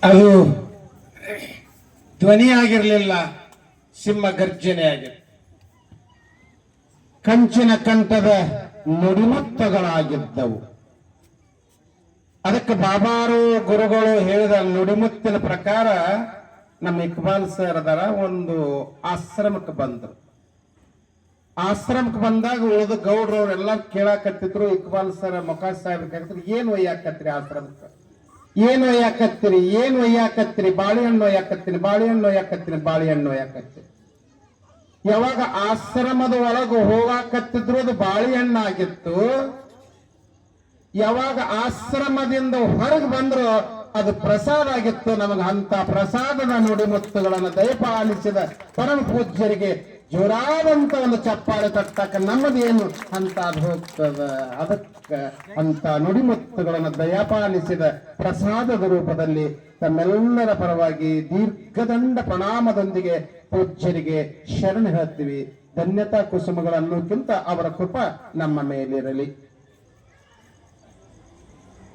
ಅದು ಧ್ವನಿಯಾಗಿರಲಿಲ್ಲ, ಸಿಂಹ ಗರ್ಜನೆ ಆಗಿದೆ. ಕಂಚಿನ ಕಂಠದ ನುಡಿಮುತ್ತಗಳಾಗಿದ್ದವು. ಅದಕ್ಕೆ ಬಾಬಾರು ಗುರುಗಳು ಹೇಳಿದ ನುಡಿಮುತ್ತಿನ ಪ್ರಕಾರ ನಮ್ಮ ಇಕ್ಬಾಲ್ ಸರ್ ಅದರ ಒಂದು ಆಶ್ರಮಕ್ಕೆ ಬಂದರು. ಆಶ್ರಮಕ್ಕೆ ಬಂದಾಗ ಉಳಿದ ಗೌಡ್ರವ್ರೆಲ್ಲ ಕೇಳಾಕತ್ತಿದ್ರು. ಇಕ್ಬಾಲ್ ಸರ್ ಮೊಕಾಸ್ ಸಾಹೇಬ್ರು ಏನ್ ಒಯ್ಯಾಕತ್ರಿ ಆಶ್ರಮಕ್ಕೆ, ಏನ್ ಒಯ್ಯಾಕತ್ತೀರಿ, ಏನ್ ಒಯ್ಯಾಕತ್ತೀರಿ, ಬಾಳೆಹಣ್ಣು ಒಯ್ಯಾಕತ್ತೀನಿ, ಬಾಳೆಹಣ್ಣು ಒಯ್ಯಾಕತ್ತೀನಿ, ಬಾಳೆಹಣ್ಣು ಒಯ್ಯಾಕತ್ತೀನಿ. ಯಾವಾಗ ಆಶ್ರಮದ ಒಳಗೆ ಹೋಗಾಕತ್ತಿದ್ರು ಅದು ಬಾಳೆಹಣ್ಣಾಗಿತ್ತು. ಯಾವಾಗ ಆಶ್ರಮದಿಂದ ಹೊರಗೆ ಬಂದ್ರು ಅದು ಪ್ರಸಾದ ಆಗಿತ್ತು. ನಮಗೆ ಅಂತ ಪ್ರಸಾದದ ನುಡಿಮುತ್ತುಗಳನ್ನು ದಯಪಾಲಿಸಿದ ಪರಮ ಪೂಜ್ಯರಿಗೆ ಜೋರಾದಂತ ಒಂದು ಚಪ್ಪಾಳೆ ತಟ್ಟಕ ನಮ್ಮದೇನು ಅಂತ ಅದು ಹೋಗ್ತದ. ಅದಕ್ಕೆ ಅಂತ ನುಡಿಮುತ್ತುಗಳನ್ನು ದಯಪಾಲಿಸಿದ ಪ್ರಸಾದದ ರೂಪದಲ್ಲಿ ತಮ್ಮೆಲ್ಲರ ಪರವಾಗಿ ದೀರ್ಘದಂಡ ಪ್ರಣಾಮದೊಂದಿಗೆ ಪೂಜ್ಯರಿಗೆ ಶರಣ ಹೇಳ್ತೀವಿ. ಧನ್ಯತಾ ಕುಸುಮಗಳನ್ನೋಕ್ಕಿಂತ ಅವರ ಕೃಪಾ ನಮ್ಮ ಮೇಲಿರಲಿ.